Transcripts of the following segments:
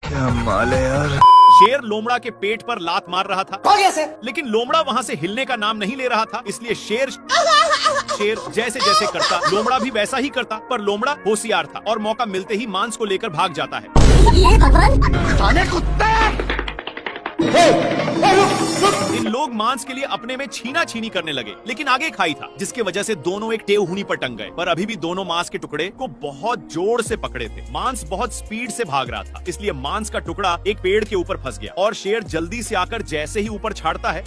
क्या माल है यार। शेर लोमड़ा के पेट पर लात मार रहा था, लेकिन लोमड़ा वहाँ से हिलने का नाम नहीं ले रहा था। इसलिए शेर जैसे जैसे करता, लोमड़ा भी वैसा ही करता। पर लोमड़ा होशियार था और मौका मिलते ही मांस को लेकर भाग जाता है। ये भगवान, इन लोग मांस के लिए अपने में छीना छीनी करने लगे, लेकिन आगे खाई था, जिसके वजह से दोनों एक टेहूनी पर टंग गए। पर अभी भी दोनों मांस के टुकड़े को बहुत जोर से पकड़े थे। मांस बहुत स्पीड से भाग रहा था, इसलिए मांस का टुकड़ा एक पेड़ के ऊपर फंस गया और शेर जल्दी से आकर जैसे ही ऊपर छाड़ता है,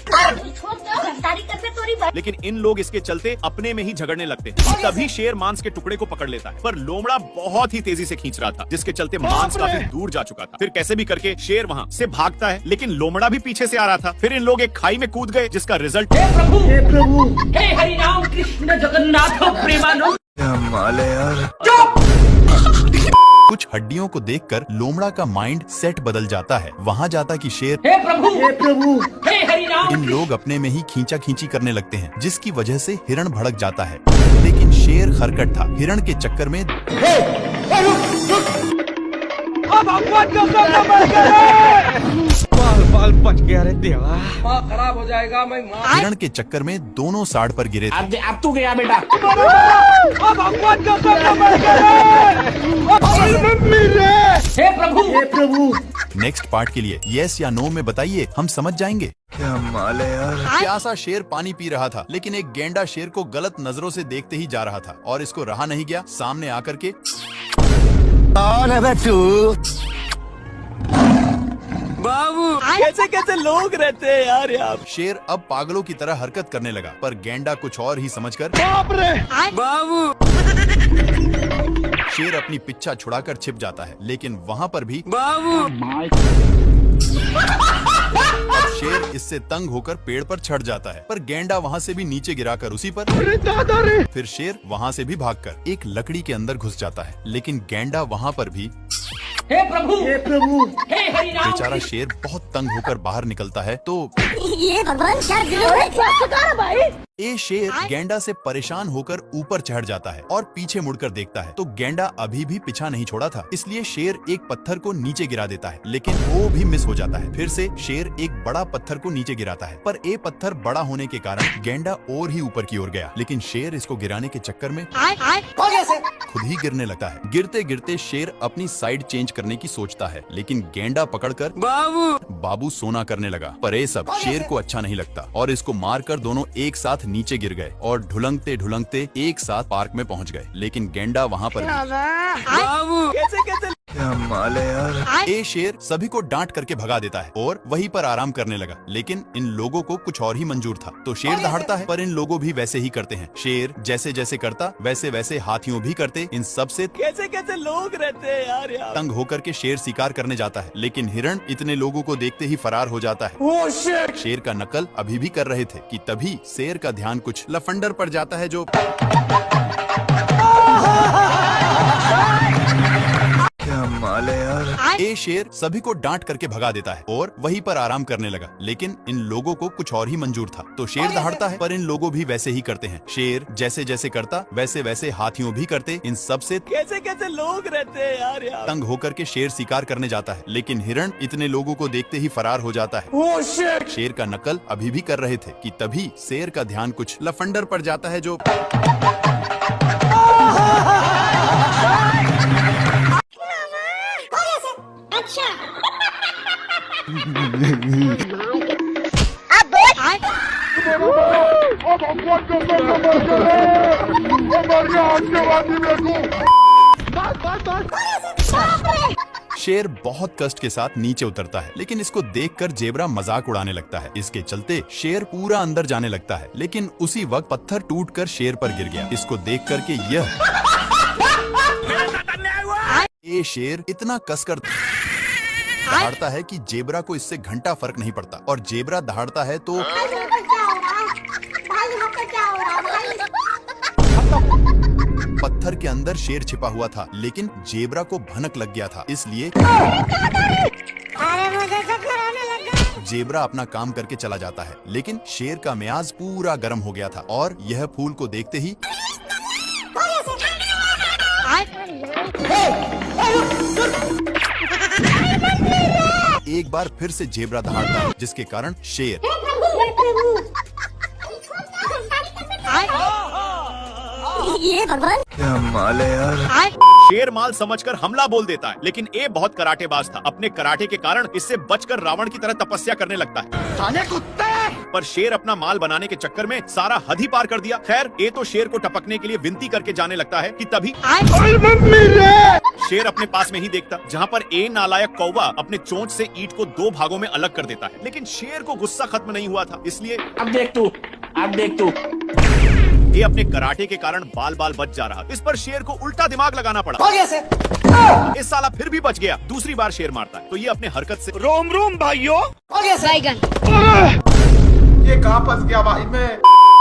लेकिन इन लोग इसके चलते अपने में ही झगड़ने लगते हैं। तभी शेर मांस के टुकड़े को पकड़ लेता है, पर लोमड़ा बहुत ही तेजी से खींच रहा था, जिसके चलते मांस काफी दूर जा चुका था। फिर कैसे भी करके शेर वहाँ से भागता है, लेकिन लोमड़ा भी पीछे से आ रहा था। फिर इन लोग एक खाई में कूद गए, जिसका रिजल्ट हे प्रभु, हे हरि राम कृष्ण जगन्नाथ प्रेमानंद। क्या माल है यार। कुछ हड्डियों को देखकर लोमड़ा का माइंड सेट बदल जाता है। वहाँ जाता कि शेर हे प्रभु, हे हरि राम। इन लोग अपने में ही खींचा खींची करने लगते हैं, जिसकी वजह से हिरण भड़क जाता है। लेकिन शेर खरकट था। हिरण के चक्कर में बाल बच गया रे देवा। खराब हो जाएगा मैं। हिरण के चक्कर में दोनों साड़ पर गिरे थे। अब तू गया बेटा। हे प्रभु, हे प्रभु। नेक्स्ट पार्ट के लिए यस या नो में बताइए, हम समझ जाएंगे। क्या माल है यार। प्यासा शेर पानी पी रहा था, लेकिन एक गेंडा शेर को गलत नजरों से देखते ही जा रहा था और इसको रहा नहीं गया। सामने आकर के बाबू कैसे कैसे लोग रहते हैं यार यहाँ। शेर अब पागलों की तरह हरकत करने लगा, पर गेंडा कुछ और ही समझकर बाबू शेर अपनी पिच्छा छुड़ाकर छिप जाता है। लेकिन वहाँ पर भी बाबू अब शेर इससे तंग होकर पेड़ पर चढ़ जाता है, पर गेंडा वहाँ से भी नीचे गिराकर उसी पर। फिर शेर वहाँ से भी भागकर एक लकड़ी के अंदर घुस जाता है, लेकिन गेंडा वहाँ पर भी। हे प्रभु, हे प्रभु, हे हरि राम। बेचारा शेर बहुत तंग होकर बाहर निकलता है तो ये भगवान क्या जुलूम है। ये शेर गेंडा से परेशान होकर ऊपर चढ़ जाता है और पीछे मुड़कर देखता है तो गेंडा अभी भी पीछा नहीं छोड़ा था। इसलिए शेर एक पत्थर को नीचे गिरा देता है, लेकिन वो भी मिस हो जाता है। फिर से शेर एक बड़ा पत्थर को नीचे गिराता है, पर ये पत्थर बड़ा होने के कारण गेंडा और ही ऊपर की ओर गया। लेकिन शेर इसको गिराने के चक्कर में खुद ही गिरने लगता है। गिरते गिरते शेर अपनी साइड चेंज करने की सोचता है, लेकिन गेंडा पकड़कर बाबू सोना करने लगा। पर ये सब शेर को अच्छा नहीं लगता और इसको मारकर दोनों एक साथ नीचे गिर गए और ढुलंगते ढुलंगते एक साथ पार्क में पहुंच गए। लेकिन गेंडा वहाँ पर बाबू कैसे कैसे। क्या माल है यार। ये शेर सभी को डांट करके भगा देता है और वहीं पर आराम करने लगा। लेकिन इन लोगों को कुछ और ही मंजूर था, तो शेर दहाड़ता है, पर इन लोगों भी वैसे ही करते हैं। शेर जैसे जैसे करता वैसे वैसे हाथियों भी करते। इन सब से कैसे कैसे लोग रहते हैं यार यहाँ। तंग होकर के शेर शिकार करने जाता है, लेकिन हिरण इतने लोगों को देखते ही फरार हो जाता है। शेर का नकल अभी भी कर रहे थे कि तभी शेर का ध्यान कुछ लफंडर पर जाता है जो क्या माल है यार। ये शेर सभी को डांट करके भगा देता है और वहीं पर आराम करने लगा। लेकिन इन लोगों को कुछ और ही मंजूर था, तो शेर दहाड़ता है, पर इन लोगों भी वैसे ही करते हैं। शेर जैसे जैसे करता वैसे वैसे हाथियों भी करते। इन सब से कैसे कैसे लोग रहते हैं यार यहाँ। तंग होकर के शेर शिकार करने जाता है, लेकिन हिरण इतने लोगों को देखते ही फरार हो जाता है। शेर का नकल अभी भी कर रहे थे कि तभी शेर का ध्यान कुछ लफंडर पर जाता है जो अच्छा शेर बहुत कष्ट के साथ नीचे उतरता है, लेकिन इसको देखकर जेबरा मजाक उड़ाने लगता है। इसके चलते शेर पूरा अंदर जाने लगता है, लेकिन उसी वक्त पत्थर टूटकर शेर पर गिर गया। इसको देख करके ये शेर इतना कसकर दहाड़ता है कि जेबरा को इससे घंटा फर्क नहीं पड़ता, और जेबरा दहाड़ता है तो पत्थर के अंदर शेर छिपा हुआ था, लेकिन जेबरा को भनक लग गया था, इसलिए जेबरा अपना काम करके चला जाता है। लेकिन शेर का मियाज पूरा गर्म हो गया था और यह फूल को देखते ही एक बार फिर से जेब्रा दहाड़ता है, जिसके कारण शेर ये भगवान शेर माल समझकर हमला बोल देता है, लेकिन ए बहुत कराटेबाज था। अपने कराटे के कारण इससे बचकर रावण की तरह तपस्या करने लगता है। साले कुत्ते! पर शेर अपना माल बनाने के चक्कर में सारा हद ही पार कर दिया। खैर ए तो शेर को टपकने के लिए विनती करके जाने लगता है कि तभी शेर अपने पास में ही देखता, जहाँ पर ए नालायक कौवा अपने चोंच से ईंट को 2 भागों में अलग कर देता है। लेकिन शेर को गुस्सा खत्म नहीं हुआ था, इसलिए अब देख तू ये अपने कराटे के कारण बाल बाल बच जा रहा। इस पर शेर को उल्टा दिमाग लगाना पड़ा। हो गया सर। इस साला फिर भी बच गया। दूसरी बार शेर मारता है तो ये अपने हरकत से रोम रोम भाइयों। हो गया सर। ये कहाँ फंस गया भाई मैं।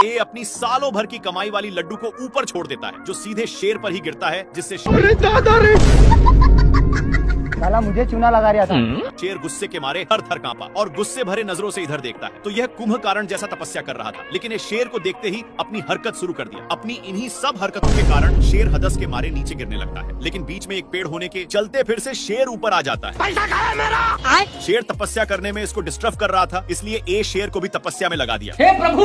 ए अपनी सालों भर की कमाई वाली लड्डू को ऊपर छोड़ देता है, जो सीधे शेर पर ही गिरता है, जिससे साला मुझे चूना लगा रहा था। शेर गुस्से के मारे हर थर कांपा और गुस्से भरे नजरों से इधर देखता है। तो यह कुंभकर्ण जैसा तपस्या कर रहा था, लेकिन ये शेर को देखते ही अपनी हरकत शुरू कर दिया। अपनी इन्हीं सब हरकतों के कारण शेर हदस के मारे नीचे गिरने लगता है, लेकिन बीच में एक पेड़ होने के चलते फिर से शेर ऊपर आ जाता है। पैसा कहाँ है मेरा? शेर तपस्या करने में इसको डिस्टर्ब कर रहा था, इसलिए ए शेर को भी तपस्या में लगा दिया। हे प्रभु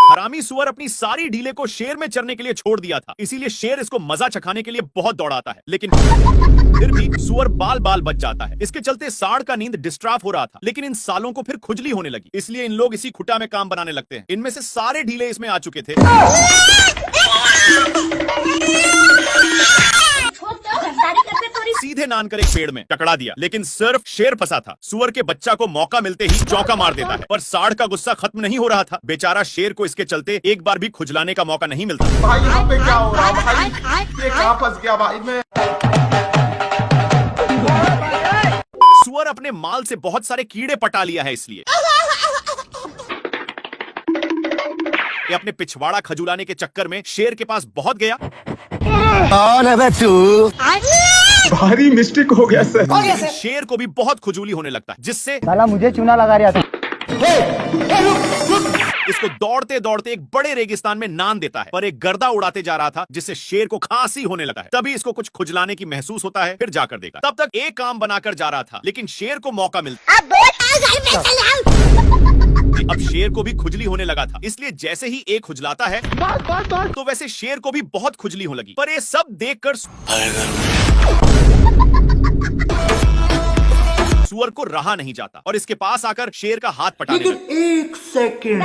हरामी सुअर अपनी सारी ढीले को शेर में चरने के लिए छोड़ दिया था, इसीलिए शेर इसको मजा चखाने के लिए बहुत दौड़ाता है, लेकिन फिर भी सुअर बाल बाल बच जाता है। इसके चलते सांड का नींद डिस्टर्ब हो रहा था, लेकिन इन सालों को फिर खुजली होने लगी, इसलिए इन लोग इसी खुटा में काम बनाने लगते हैं। इनमें से सारे ढीले इसमें आ चुके थे। सीधे नान कर एक पेड़ में टकरा दिया, लेकिन सिर्फ शेर फंसा था। सुअर के बच्चा को मौका मिलते ही चौका मार देता है, पर सांड का गुस्सा खत्म नहीं हो रहा था। बेचारा शेर को इसके चलते एक बार भी खुजलाने का मौका नहीं मिलता। भाई यहाँ पे क्या हो रहा है भाई। ये कहाँ फंस गया भाई मैं। सुअर अपने माल से बहुत सारे कीड़े पटा लिया है, इसलिए ये अपने पिछवाड़ा खजुलाने के चक्कर में शेर के पास बहुत गया। भारी मिस्टेक हो गया सर। हो गया सर। शेर को भी बहुत खुजली होने लगता है, जिससे साला मुझे चूना लगा रहा था। इसको दौड़ते दौड़ते एक बड़े रेगिस्तान में नान देता है, पर एक गर्दा उड़ाते जा रहा था, जिससे शेर को खांसी होने लगा है। तभी इसको कुछ खुजलाने की महसूस होता है, फिर जाकर देखा। तब तक एक काम बनाकर जा रहा था, लेकिन शेर को मौका मिलता। अब शेर को भी खुजली होने लगा था, इसलिए जैसे ही एक खुजलाता है तो वैसे शेर को भी बहुत खुजली होने लगी। पर ये सब देखकर सुअर को रहा नहीं जाता और इसके पास आकर शेर का हाथ पटाने लगा। एक सेकंड।